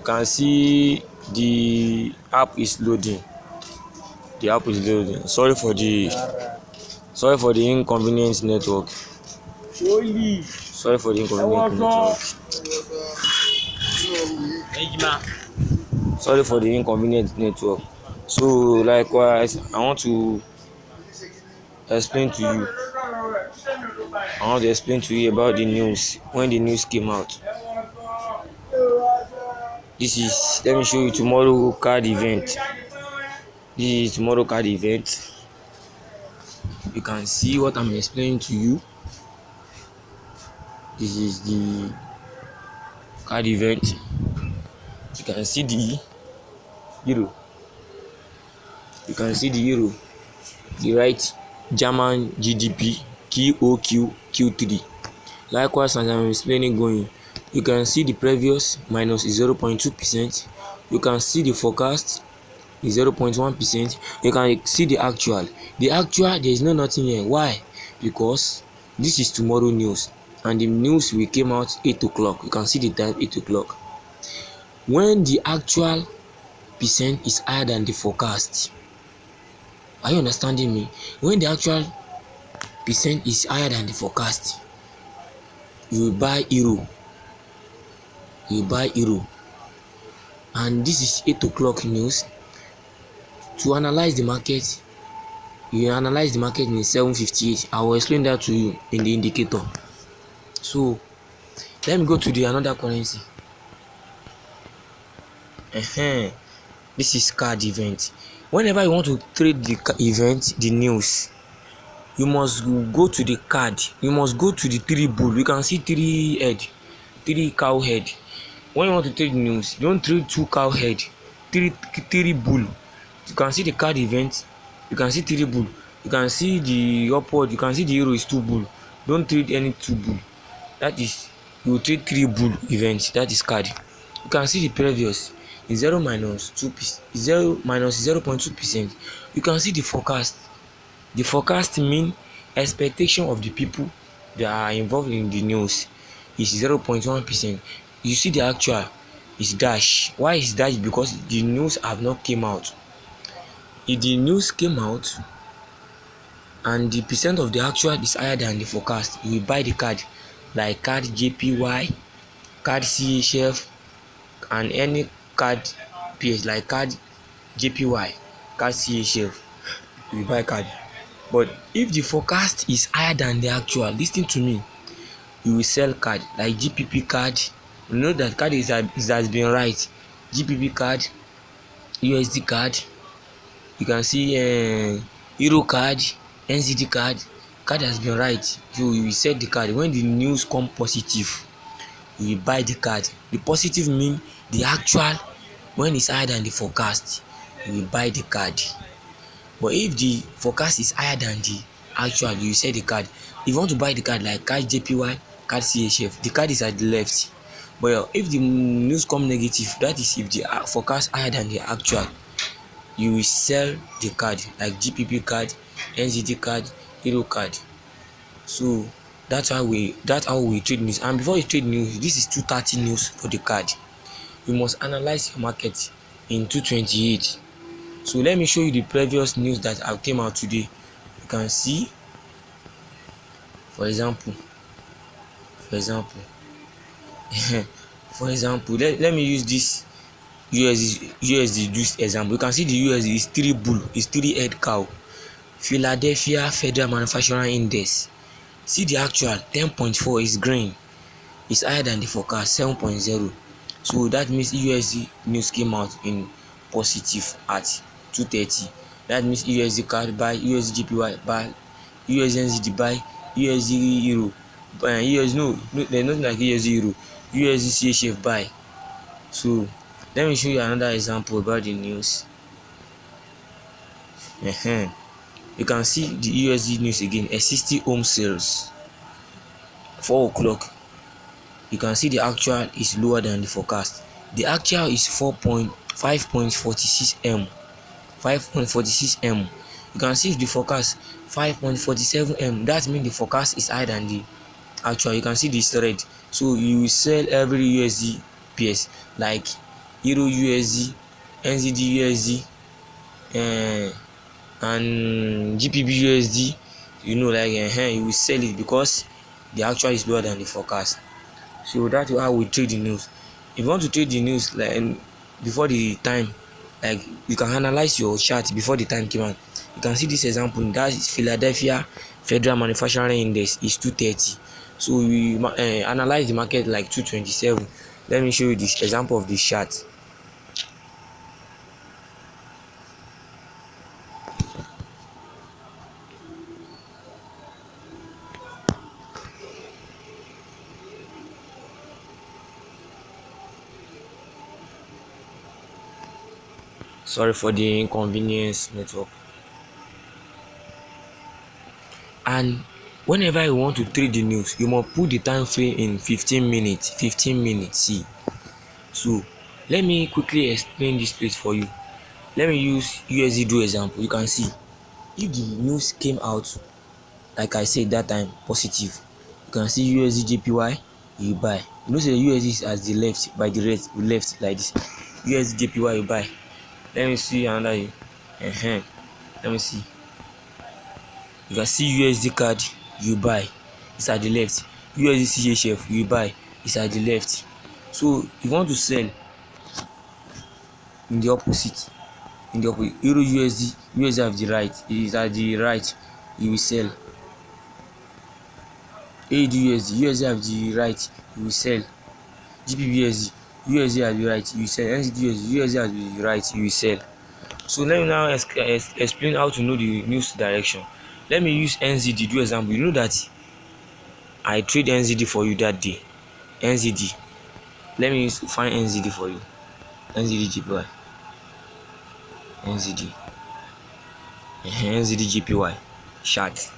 You can see the app is loading. The app is loading. Sorry for the inconvenience network. Sorry for the inconvenience network. Sorry for the inconvenient network. So likewise, I want to explain to you. I want to explain to you about the news when the news came out. This is let me show you tomorrow card event. This is tomorrow card event. You can see what I'm explaining to you. This is the card event. You can see the euro. You can see the euro. The right German GDP QOQ Q3. Likewise, as I'm explaining going, you can see the previous minus 0.2%. You can see the forecast is 0.1%. You can see the actual. The actual, there is nothing here. Why? Because this is tomorrow news, and the news will came out 8 o'clock. You can see the time 8 o'clock. When the actual percent is higher than the forecast, are you understanding me? When the actual percent is higher than the forecast, you will buy euro. You buy euro, and this is 8 o'clock news. To analyze the market, you analyze the market in 7:58. I will explain that to you in the indicator. So let me go to the another currency. This is card event. Whenever you want to trade the event, the news, you must go to the card. You must go to the 3 bull. You can see 3 cow head. When you want to trade news, don't trade 2 cow head. 3 bull. You can see the card event. You can see 3 bull. You can see the upward. You can see the euro is 2 bull. Don't trade any 2 bull. That is, you will trade 3 bull event. That is card. You can see the previous is 0 minus 2%. 0 minus 0.2%. You can see the forecast. The forecast mean expectation of the people that are involved in the news is 0.1%. You see the actual is dash. Why is dash? Because the news have not came out. If the news came out and the percent of the actual is higher than the forecast, you will buy the card, like card JPY, card CHF, and any card PS like card JPY, card CHF. You will buy card. But if the forecast is higher than the actual, listen to me, you will sell card like GPP card. You know that card has been right. GPP card, USD card. You can see Euro card, NZD card has been right. So you will sell the card. When the news come positive, you will buy the card. The positive mean the actual when it's higher than the forecast, you will buy the card. But if the forecast is higher than the actual, you will sell the card. If you want to buy the card like card JPY, card CHF, the card is at the left. But if the news come negative, that is if the forecast higher than the actual, you will sell the card like GPP card, NZD card, Euro card. So that's how we trade news. And before you trade news, this is 230 news for the card. You must analyze your market in 228. So let me show you the previous news that have came out today. You can see, for example, let me use this USD just example. You can see the USD is 3 bull, is 3 head cow. Philadelphia Federal Manufacturing Index. See the actual 10.4 is green. It's higher than the forecast 7.0. So that means USD news came out in positive at 230. That means USD card buy, USD GPY buy, USD NZD buy, USD Euro, USD no, there's nothing like USD Euro, USD CHF buy. So let me show you another example about the news. You can see the USD news again. A 60 home sales 4 o'clock. You can see the actual is lower than the forecast. The actual is 5.46 M. 5.46 M. You can see if the forecast 5.47 M. That means the forecast is higher than the actual. You can see this red. So you will sell every USD PS like Euro USD, NZD USD, and GBP USD, you know, like you will sell it because the actual is lower than the forecast. So that's how we trade the news. If you want to trade the news like before the time, like you can analyze your chart before the time came out. You can see this example, that is Philadelphia Federal Manufacturing Index is 230. So we analyze the market like 227. Let me show you this example of this chart. Sorry for the inconvenience network. And whenever you want to trade the news, you must put the time frame in 15 minutes. 15 minutes. See, so let me quickly explain this place for you. Let me use USD do example. You can see if the news came out like I said that time positive, you can see USD JPY, you buy. You know say the USD is at the left, by the left like this. USD JPY you buy. Let me see another. Let me see. You can see USD card you buy, it's at the left. USD CHF you buy, it's at the left. So if you want to sell in the opposite, Euro USD at the right, it is at the right, you will sell. AUD USD at the right, you will sell. GBP USD at the right, you will sell. NZD USD at the right, you will sell. So let me now explain how to know the news direction. Let me use NZD do example. You know that I trade NZD for you that day. NZD. Let me find NZD for you. NZD GPY. NZD. NZD GPY. Chart.